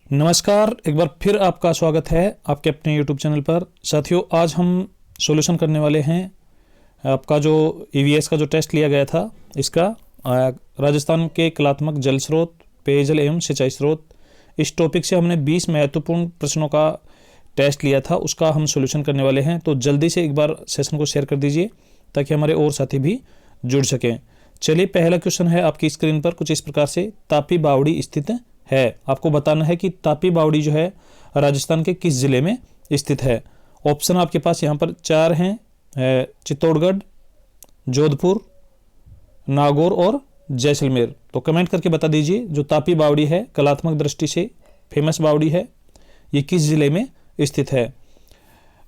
नमस्कार, एक बार फिर आपका स्वागत है आपके अपने यूट्यूब चैनल पर। साथियों, आज हम सॉल्यूशन करने वाले हैं आपका जो ईवीएस का जो टेस्ट लिया गया था इसका राजस्थान के कलात्मक जल स्रोत, पेयजल एवं सिंचाई स्रोत, इस टॉपिक से हमने 20 महत्वपूर्ण प्रश्नों का टेस्ट लिया था, उसका हम सॉल्यूशन करने वाले हैं। तो जल्दी से एक बार सेशन को शेयर कर दीजिए ताकि हमारे और साथी भी जुड़ सकें। चलिए, पहला क्वेश्चन है आपकी स्क्रीन पर कुछ इस प्रकार से। तापी बावड़ी स्थित है। आपको बताना है कि तापी बावड़ी जो है राजस्थान के किस जिले में स्थित है। ऑप्शन आपके पास यहाँ पर 4 हैं, चित्तौड़गढ़, जोधपुर, नागौर और जैसलमेर। तो कमेंट करके बता दीजिए जो तापी बावड़ी है, कलात्मक दृष्टि से फेमस बावड़ी है, ये किस जिले में स्थित है।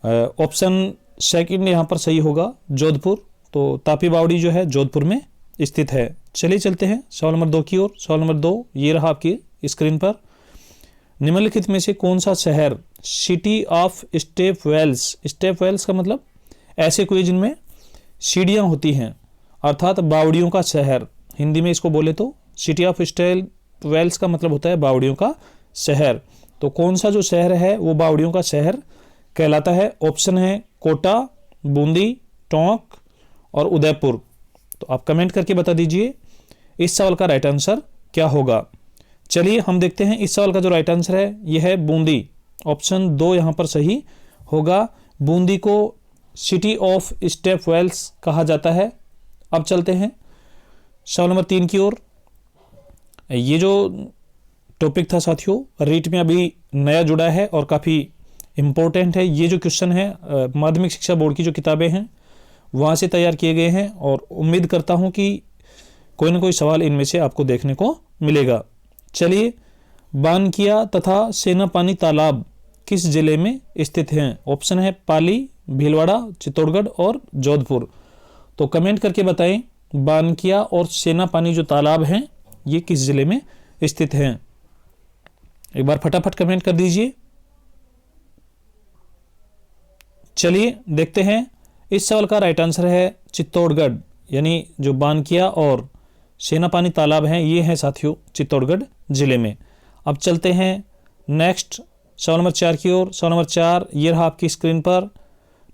ऑप्शन सेकंड यहाँ पर सही होगा, जोधपुर। तो तापी बावड़ी जो है जोधपुर में स्थित है। चलिए चलते हैं सवाल नंबर 2 की ओर। सवाल नंबर 2 ये रहा आपकी स्क्रीन पर। निम्नलिखित में से कौन सा शहर city of step wells, step wells का मतलब ऐसे कोई जिनमें सीढ़ियां होती हैं, अर्थात बावड़ियों का शहर, हिंदी में इसको बोले तो सिटी ऑफ स्टेप वेल्स का मतलब होता है बावड़ियों का शहर। तो कौन सा जो शहर है वो बावड़ियों का शहर कहलाता है। ऑप्शन है कोटा, बूंदी, टोंक और उदयपुर। तो आप कमेंट करके बता दीजिए इस सवाल का राइट आंसर क्या होगा। चलिए हम देखते हैं इस सवाल का जो राइट आंसर है यह है बूंदी। ऑप्शन 2 यहां पर सही होगा। बूंदी को सिटी ऑफ स्टेप वेल्स कहा जाता है। अब चलते हैं सवाल नंबर 3 की ओर। ये जो टॉपिक था साथियों, रीट में अभी नया जुड़ा है और काफ़ी इम्पोर्टेंट है। ये जो क्वेश्चन है माध्यमिक शिक्षा बोर्ड की जो किताबें हैं वहाँ से तैयार किए गए हैं और उम्मीद करता हूँ कि कोई ना कोई सवाल इनमें से आपको देखने को मिलेगा। चलिए, बानकिया तथा सेनापानी तालाब किस जिले में स्थित हैं। ऑप्शन है पाली, भीलवाड़ा, चित्तौड़गढ़ और जोधपुर। तो कमेंट करके बताएं बानकिया और सेनापानी जो तालाब हैं ये किस जिले में स्थित हैं। एक बार फटाफट कमेंट कर दीजिए। चलिए देखते हैं, इस सवाल का राइट आंसर है चित्तौड़गढ़, यानी जो बानकिया और सेनापानी तालाब हैं ये हैं साथियों चित्तौड़गढ़ जिले में। अब चलते हैं नेक्स्ट सवाल नंबर 4 की ओर। सवाल नंबर 4 ये रहा आपकी स्क्रीन पर।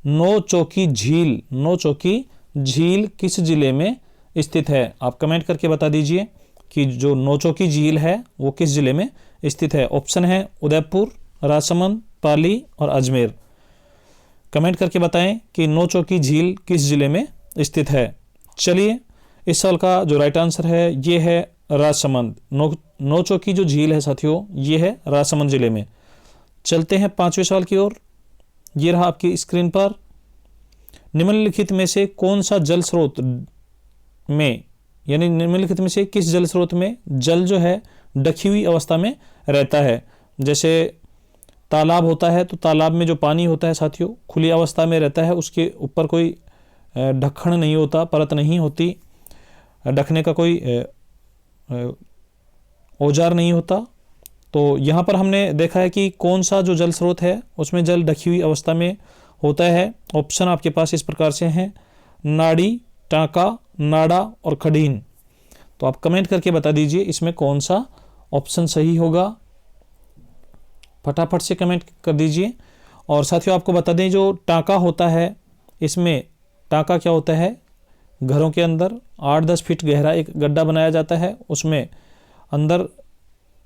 नौ चौकी झील, नौ चौकी झील किस जिले में स्थित है। आप कमेंट करके बता दीजिए कि जो नौ चौकी झील है वो किस जिले में स्थित है। ऑप्शन है उदयपुर, राजसमंद, पाली और अजमेर। कमेंट करके बताएं कि नौ चौकी झील किस जिले में स्थित है। चलिए, इस सवाल का जो राइट आंसर है ये है राजसमंद। नौ चौकी जो झील है साथियों ये है राजसमंद जिले में। चलते हैं 5वें सवाल की ओर। ये रहा आपकी स्क्रीन पर। निम्नलिखित में से कौन सा जल स्रोत में, यानी निम्नलिखित में से किस जल स्रोत में जल जो है ढकी हुई अवस्था में रहता है। जैसे तालाब होता है तो तालाब में जो पानी होता है साथियों खुली अवस्था में रहता है, उसके ऊपर कोई ढक्कन नहीं होता, परत नहीं होती, ढकने का कोई औजार नहीं होता। तो यहाँ पर हमने देखा है कि कौन सा जो जल स्रोत है उसमें जल ढकी हुई अवस्था में होता है। ऑप्शन आपके पास इस प्रकार से हैं, नाड़ी, टाँका, नाड़ा और खडीन। तो आप कमेंट करके बता दीजिए इसमें कौन सा ऑप्शन सही होगा। फटाफट से कमेंट कर दीजिए। और साथियों आपको बता दें जो टाँका होता है, इसमें टाँका क्या होता है, घरों के अंदर 8-10 फीट गहरा एक गड्ढा बनाया जाता है, उसमें अंदर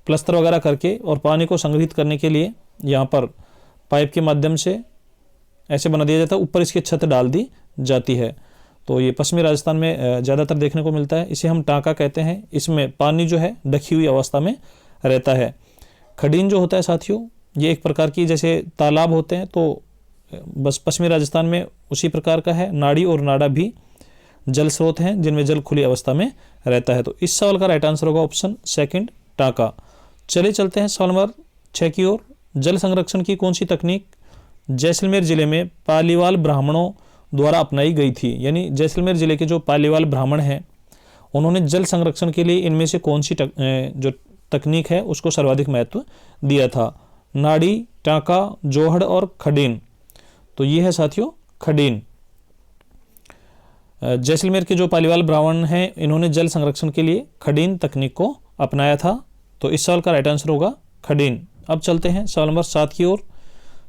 प्लस्तर वगैरह करके और पानी को संग्रहित करने के लिए यहाँ पर पाइप के माध्यम से ऐसे बना दिया जाता है, ऊपर इसकी छत डाल दी जाती है। तो ये पश्चिमी राजस्थान में ज़्यादातर देखने को मिलता है, इसे हम टाँका कहते हैं। इसमें पानी जो है ढकी हुई अवस्था में रहता है। खडीन जो होता है साथियों ये एक प्रकार की, जैसे तालाब होते हैं तो बस पश्चिमी राजस्थान में उसी प्रकार का है। नाड़ी और नाड़ा भी जल स्रोत हैं जिनमें जल खुली अवस्था में रहता है। तो इस सवाल का राइट आंसर होगा ऑप्शन सेकंड, टाँका। चलिए चलते हैं सवाल नंबर 6 की ओर। जल संरक्षण की कौन सी तकनीक जैसलमेर जिले में पालीवाल ब्राह्मणों द्वारा अपनाई गई थी। यानी जैसलमेर जिले के जो पालीवाल ब्राह्मण हैं उन्होंने जल संरक्षण के लिए इनमें से कौन सी जो तकनीक है उसको सर्वाधिक महत्व दिया था। नाड़ी, टाँका, जोहड़ और खडीन। तो ये है साथियों खडीन। जैसलमेर के जो पालीवाल ब्राह्मण हैं इन्होंने जल संरक्षण के लिए खडीन तकनीक को अपनाया था। तो इस सवाल का राइट आंसर होगा खडीन। अब चलते हैं सवाल नंबर 7 की ओर।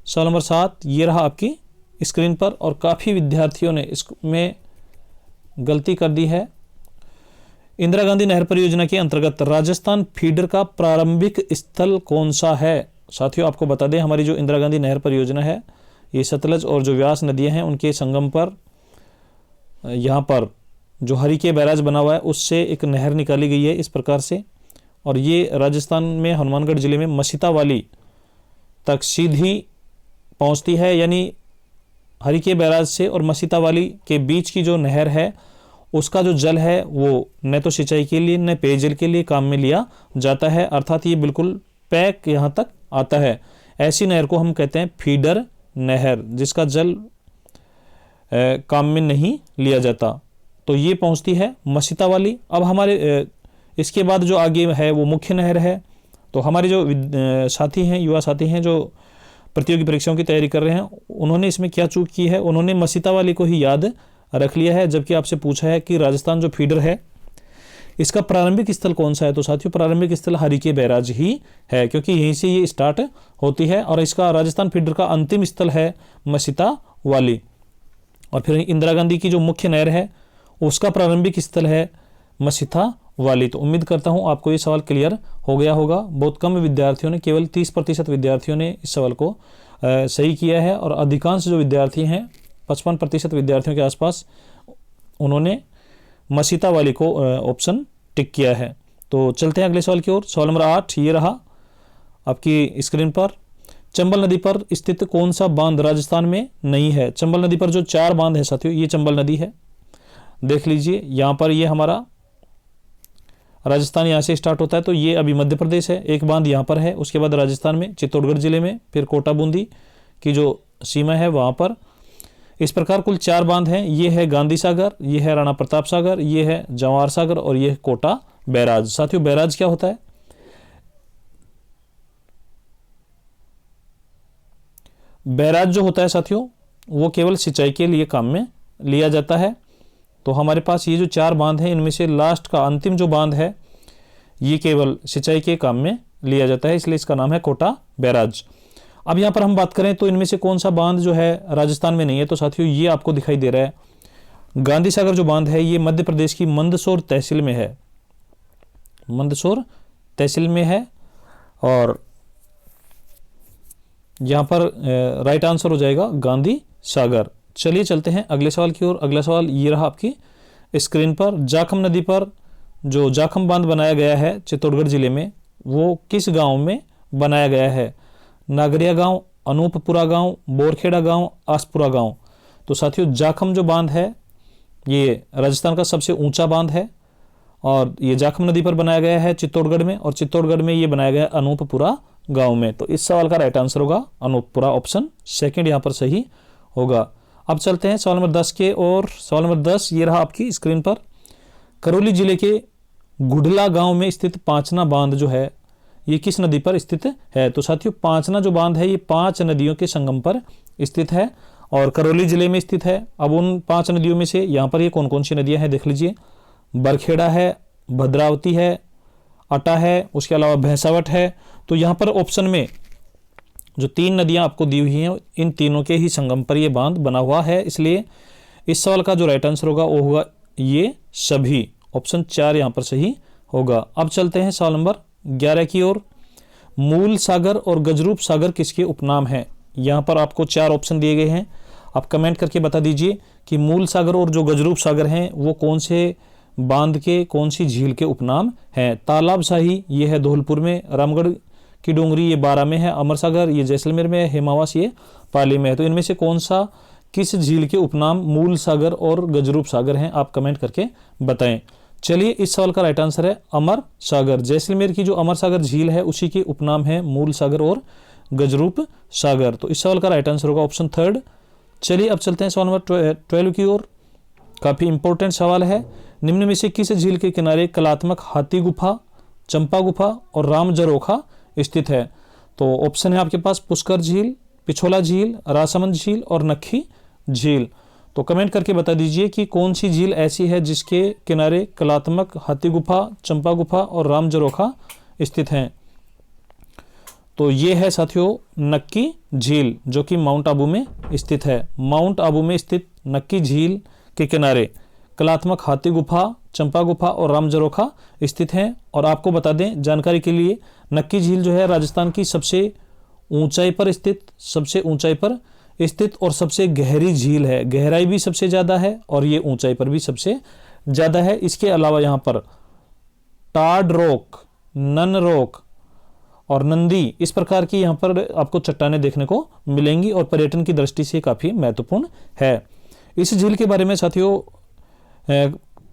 सवाल नंबर 7 ये रहा आपकी स्क्रीन पर, और काफ़ी विद्यार्थियों ने इसमें गलती कर दी है। इंदिरा गांधी नहर परियोजना के अंतर्गत राजस्थान फीडर का प्रारंभिक स्थल कौन सा है? साथियों आपको बता दें, हमारी जो इंदिरा गांधी नहर परियोजना है ये सतलज और जो व्यास नदियां हैं उनके संगम पर यहाँ पर जो हरिके बैराज बना हुआ है उससे एक नहर निकाली गई है इस प्रकार से, और ये राजस्थान में हनुमानगढ़ जिले में मसीता वाली तक सीधी पहुँचती है। यानी हरिके बैराज से और मसीता वाली के बीच की जो नहर है उसका जो जल है वो न तो सिंचाई के लिए न पेयजल के लिए काम में लिया जाता है, अर्थात ये बिल्कुल पैक यहाँ तक आता है। ऐसी नहर को हम कहते हैं फीडर नहर, जिसका जल काम में नहीं लिया जाता। तो ये पहुँचती है मसीता वाली। अब हमारे इसके बाद जो आगे है वो मुख्य नहर है। तो हमारे जो साथी हैं, युवा साथी हैं जो प्रतियोगी परीक्षाओं की तैयारी कर रहे हैं, उन्होंने इसमें क्या चूक की है, उन्होंने मसीता वाली को ही याद रख लिया है, जबकि आपसे पूछा है कि राजस्थान जो फीडर है इसका प्रारंभिक स्थल कौन सा है। तो साथियों प्रारंभिक स्थल हरिके बैराज ही है, क्योंकि यहीं से ये स्टार्ट होती है, और इसका राजस्थान फीडर का अंतिम स्थल है मसीता वाली। और फिर इंदिरा गांधी की जो मुख्य नहर है उसका प्रारंभिक स्थल है मसीता वाली। तो उम्मीद करता हूं आपको ये सवाल क्लियर हो गया होगा। बहुत कम विद्यार्थियों ने, केवल 30% विद्यार्थियों ने इस सवाल को सही किया है, और अधिकांश जो विद्यार्थी हैं 55% विद्यार्थियों के आसपास उन्होंने मसीता वाली को ऑप्शन टिक किया है। तो चलते हैं अगले सवाल की ओर। सवाल नंबर 8 ये रहा आपकी स्क्रीन पर। चंबल नदी पर स्थित कौन सा बांध राजस्थान में नहीं है? चंबल नदी पर जो 4 बांध है साथियों, ये चंबल नदी है, देख लीजिए यहाँ पर। ये हमारा राजस्थान यहाँ से स्टार्ट होता है, तो ये अभी मध्य प्रदेश है। एक बांध यहाँ पर है, उसके बाद राजस्थान में चित्तौड़गढ़ जिले में, फिर कोटा बूंदी की जो सीमा है वहाँ पर। इस प्रकार कुल 4 बांध हैं। ये है गांधी सागर, ये है राणा प्रताप सागर, ये है जवाहर सागर, और ये है कोटा बैराज। साथियों बैराज क्या होता है? बैराज जो होता है साथियों वो केवल सिंचाई के लिए काम में लिया जाता है। तो हमारे पास ये जो 4 बांध हैं इनमें से लास्ट का अंतिम जो बांध है ये केवल सिंचाई के काम में लिया जाता है, इसलिए इसका नाम है कोटा बैराज। अब यहाँ पर हम बात करें तो इनमें से कौन सा बांध जो है राजस्थान में नहीं है, तो साथियों ये आपको दिखाई दे रहा है गांधी सागर जो बांध है, ये मध्य प्रदेश की मंदसौर तहसील में है, मंदसौर तहसील में है। और यहाँ पर राइट आंसर हो जाएगा गांधी सागर। चलिए चलते हैं अगले सवाल की ओर। अगला सवाल ये रहा आपकी स्क्रीन पर। जाखम नदी पर जो जाखम बांध बनाया गया है चित्तौड़गढ़ जिले में, वो किस गांव में बनाया गया है? नागरिया गांव, अनूपपुरा गांव, बोरखेड़ा गांव, आसपुरा गांव। तो साथियों जाखम जो बांध है ये राजस्थान का सबसे ऊंचा बांध है, और ये जाखम नदी पर बनाया गया है चित्तौड़गढ़ में, और चित्तौड़गढ़ में ये बनाया गया अनूपपुरा गांव में। तो इस सवाल का राइट आंसर होगा अनूपपुरा, ऑप्शन सेकंड यहाँ पर सही होगा। अब चलते हैं सवाल नंबर 10 के, और सवाल नंबर 10 ये रहा आपकी स्क्रीन पर। करौली जिले के गुडला गांव में स्थित पांचना बांध जो है ये किस नदी पर स्थित है? तो साथियों पांचना जो बांध है ये 5 नदियों के संगम पर स्थित है और करौली जिले में स्थित है। अब उन 5 नदियों में से यहाँ पर ये कौन कौन सी नदियाँ हैं देख लीजिए। बरखेड़ा है, भद्रावती है, अटा है, उसके अलावा भैंसावट है। तो यहाँ पर ऑप्शन में जो 3 नदियाँ आपको दी हुई हैं इन तीनों के ही संगम पर ये बांध बना हुआ है, इसलिए इस सवाल का जो राइट आंसर होगा वो होगा ये सभी, ऑप्शन 4 यहाँ पर सही होगा। अब चलते हैं सवाल नंबर 11 की ओर। मूल सागर और गजरूप सागर किसके उपनाम हैं? यहाँ पर आपको 4 ऑप्शन दिए गए हैं, आप कमेंट करके बता दीजिए कि मूल सागर और जो गजरूप सागर हैं वो कौन से बांध के, कौन सी झील के उपनाम हैं। तालाब शाही ये है धौलपुर में, रामगढ़ की डोंगरी ये बारा में है, अमर सागर ये जैसलमेर में है, हेमावास ये पाली में है। तो इनमें से कौन सा किस झील के उपनाम मूल सागर और गजरूप सागर हैं, आप कमेंट करके बताएं। चलिए इस सवाल का राइट आंसर है अमर सागर। जैसलमेर की जो अमर सागर झील है उसी के उपनाम है मूल सागर और गजरूप सागर। तो इस सवाल का राइट आंसर होगा ऑप्शन 3। चलिए अब चलते हैं सवाल नंबर 12 की ओर। काफी इंपॉर्टेंट सवाल है। निम्न में से किस झील के किनारे कलात्मक हाथी गुफा, चंपा गुफा और राम जरोखा स्थित है? तो ऑप्शन है आपके पास पुष्कर झील, पिछोला झील, राजसमंद झील और नक्खी झील। तो कमेंट करके बता दीजिए कि कौन सी झील ऐसी है जिसके किनारे कलात्मक हाथी गुफा, चंपा गुफा और राम जरोखा स्थित हैं। तो ये है साथियों नक्की झील, जो कि माउंट आबू में स्थित है। माउंट आबू में स्थित नक्की झील के किनारे कलात्मक हाथी गुफा, चंपा गुफा और रामजरोखा स्थित हैं। और आपको बता दें जानकारी के लिए, नक्की झील जो है राजस्थान की सबसे ऊंचाई पर स्थित और सबसे गहरी झील है। गहराई भी सबसे ज़्यादा है और ये ऊंचाई पर भी सबसे ज़्यादा है। इसके अलावा यहाँ पर टाड रॉक, नन रॉक और नंदी, इस प्रकार की यहाँ पर आपको चट्टानें देखने को मिलेंगी और पर्यटन की दृष्टि से काफ़ी महत्वपूर्ण है। इस झील के बारे में साथियों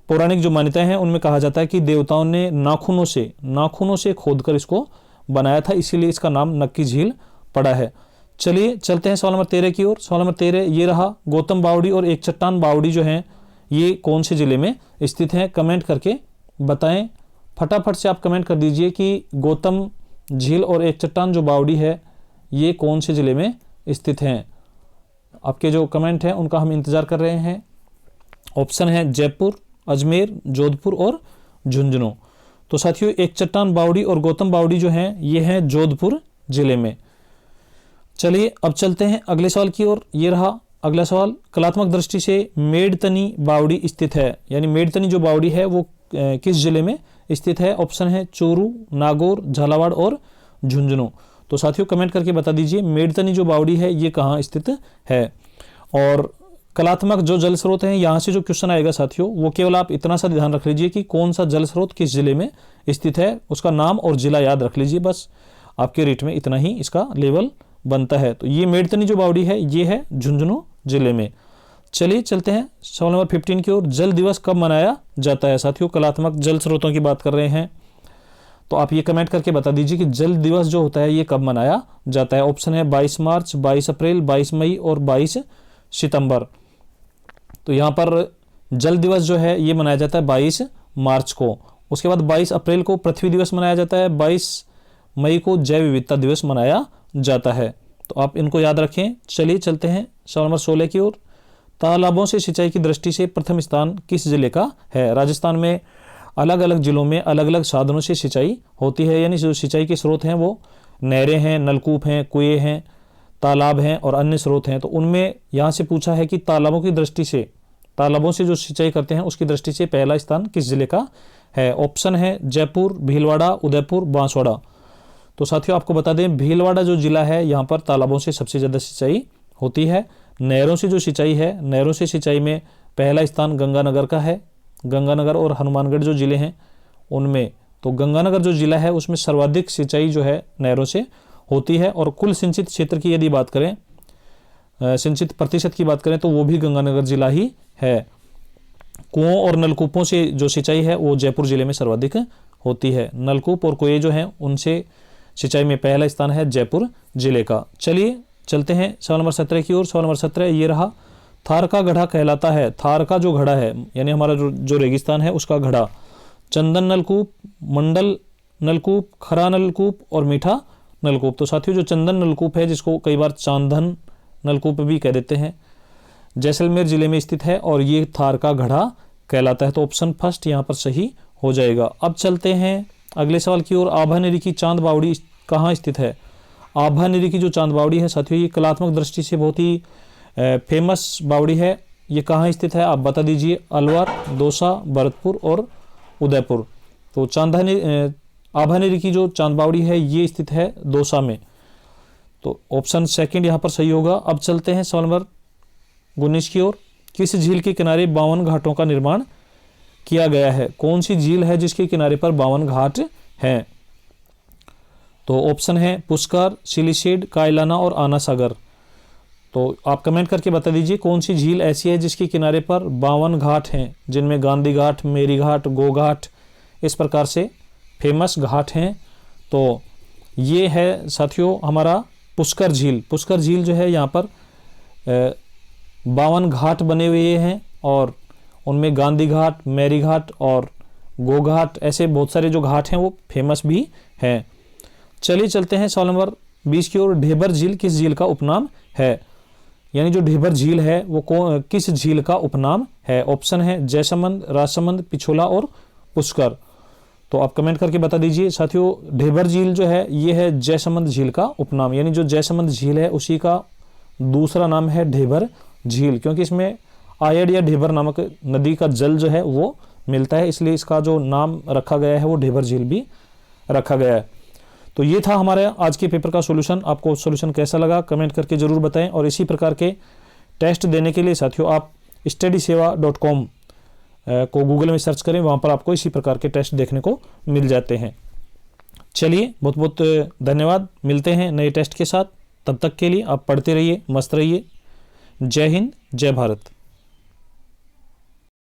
पौराणिक जो मान्यताएं हैं उनमें कहा जाता है कि देवताओं ने नाखूनों से खोदकर इसको बनाया था, इसीलिए इसका नाम नक्की झील पड़ा है। चलिए चलते हैं सवाल नंबर 13 की ओर। सवाल नंबर 13 ये रहा, गौतम बावड़ी और एक चट्टान बावड़ी जो है ये कौन से जिले में स्थित हैं? कमेंट करके बताएं। फटाफट से आप कमेंट कर दीजिए कि गौतम झील और एक चट्टान जो बावड़ी है ये कौन से जिले में स्थित हैं। आपके जो कमेंट हैं उनका हम इंतजार कर रहे हैं। ऑप्शन है जयपुर, अजमेर, जोधपुर और झुंझुनू। तो साथियों एक चट्टान बावड़ी और गौतम बावड़ी जो हैं ये हैं जोधपुर जिले में। चलिए अब चलते हैं अगले सवाल की ओर। ये रहा अगला सवाल, कलात्मक दृष्टि से मेड़तनी बावड़ी स्थित है, यानी मेड़तनी जो बावड़ी है वो किस जिले में स्थित है? ऑप्शन है चूरू, नागौर, झालावाड़ और झुंझुनू। तो साथियों कमेंट करके बता दीजिए मेड़तनी जो बावड़ी है ये कहाँ स्थित है। और कलात्मक जो जल स्रोत हैं, यहाँ से जो क्वेश्चन आएगा साथियों वो केवल आप इतना सा ध्यान रख लीजिए कि कौन सा जल स्रोत किस जिले में स्थित है, उसका नाम और जिला याद रख लीजिए, बस आपके रेट में इतना ही इसका लेवल बनता है। तो ये मेड़तनी जो बावड़ी है ये है झुंझुनू जिले में। चलिए चलते हैं सवाल नंबर 15 की ओर। जल दिवस कब मनाया जाता है? साथियों कलात्मक जल स्रोतों की बात कर रहे हैं, तो आप ये कमेंट करके बता दीजिए कि जल दिवस जो होता है ये कब मनाया जाता है। ऑप्शन है 22 मार्च, 22 अप्रैल, 22 मई और 22 सितंबर। तो यहाँ पर जल दिवस जो है ये मनाया जाता है 22 मार्च को। उसके बाद 22 अप्रैल को पृथ्वी दिवस मनाया जाता है, 22 मई को जैव विविधता दिवस मनाया जाता है। तो आप इनको याद रखें। चलिए चलते हैं सवाल नंबर 16 की ओर। तालाबों से सिंचाई की दृष्टि से प्रथम स्थान किस जिले का है? राजस्थान में अलग अलग जिलों में अलग अलग साधनों से सिंचाई होती है, यानी जो सिंचाई के स्रोत हैं वो नहरें हैं, नलकूप हैं, कुएं हैं, तालाब हैं और अन्य स्रोत हैं। तो उनमें यहाँ से पूछा है कि तालाबों की दृष्टि से, तालाबों से जो सिंचाई करते हैं उसकी दृष्टि से पहला स्थान किस जिले का है? ऑप्शन है जयपुर, भीलवाड़ा, उदयपुर, बांसवाड़ा। तो साथियों आपको बता दें भीलवाड़ा जो जिला है यहाँ पर तालाबों से सबसे ज़्यादा सिंचाई होती है। नहरों से जो सिंचाई है, नहरों से सिंचाई में पहला स्थान गंगानगर का है। गंगानगर और हनुमानगढ़ जो जिले हैं उनमें, तो गंगानगर जो जिला है उसमें सर्वाधिक सिंचाई जो है नहरों से होती है। और कुल सिंचित क्षेत्र की यदि बात करें, सिंचित प्रतिशत की बात करें तो वो भी गंगानगर जिला ही है। कुओं और नलकूपों से जो सिंचाई है वो जयपुर जिले में सर्वाधिक होती है। नलकूप और कुएं जो हैं उनसे सिंचाई में पहला स्थान है जयपुर जिले का। चलिए चलते हैं सवाल नंबर 17 की ओर। सवाल नंबर 17 ये रहा, थार का घड़ा कहलाता है। थार का जो घड़ा है यानी हमारा जो रेगिस्तान है उसका घड़ा चंदन नलकूप, मंडल नलकूप, खरा नलकूप और मीठा नलकूप। तो साथियों जो चंदन नलकूप है जिसको कई बार चांदन नलकूप भी कह देते हैं, जैसलमेर जिले में स्थित है और ये थार का घड़ा कहलाता है। तो ऑप्शन फर्स्ट यहाँ पर सही हो जाएगा। अब चलते हैं अगले सवाल की ओर। आभानेरी की चांद बावड़ी कहाँ स्थित है? आभानेरी की जो चांद बावड़ी है साथियों ये कलात्मक दृष्टि से बहुत ही फेमस बावड़ी है। ये कहाँ स्थित है आप बता दीजिए? अलवर, दौसा, भरतपुर और उदयपुर। तो आभानेरी की जो चांद बावड़ी है ये स्थित है दौसा में। तो ऑप्शन सेकंड यहाँ पर सही होगा। अब चलते हैं सवाल नंबर 19 की ओर। किस झील के किनारे 52 घाटों का निर्माण किया गया है? कौन सी झील है जिसके किनारे पर 52 घाट हैं? तो ऑप्शन है पुष्कर, सिलिसेड, कायलाना और आना सागर। तो आप कमेंट करके बता दीजिए कौन सी झील ऐसी है जिसके किनारे पर 52 घाट हैं, जिनमें गांधी घाट, मेरी घाट, गो घाट इस प्रकार से फेमस घाट हैं। तो ये है साथियों हमारा पुष्कर झील। पुष्कर झील जो है यहाँ पर 52 घाट बने हुए हैं और उनमें गांधी घाट, मेरी घाट और गो घाट ऐसे बहुत सारे जो घाट हैं वो फेमस भी हैं। चलिए चलते हैं सवाल नंबर 20 की ओर। ढेबर झील किस झील का उपनाम है? यानी जो ढेबर झील है वो किस झील का उपनाम है? ऑप्शन है जयसमंद, राजसमंद, पिछोला और पुष्कर। तो आप कमेंट करके बता दीजिए। साथियों ढेबर झील जो है ये है जयसमंद झील का उपनाम, यानी जो जयसमंद झील है उसी का दूसरा नाम है ढेबर झील, क्योंकि इसमें आयड या ढेबर नामक नदी का जल जो है वो मिलता है, इसलिए इसका जो नाम रखा गया है वो ढेबर झील भी रखा गया है। तो ये था हमारे आज के पेपर का सॉल्यूशन। आपको सॉल्यूशन कैसा लगा कमेंट करके ज़रूर बताएं, और इसी प्रकार के टेस्ट देने के लिए साथियों आप studysewa.com को गूगल में सर्च करें, वहाँ पर आपको इसी प्रकार के टेस्ट देखने को मिल जाते हैं। चलिए बहुत बहुत धन्यवाद, मिलते हैं नए टेस्ट के साथ। तब तक के लिए आप पढ़ते रहिए, मस्त रहिए। जय हिंद, जय भारत।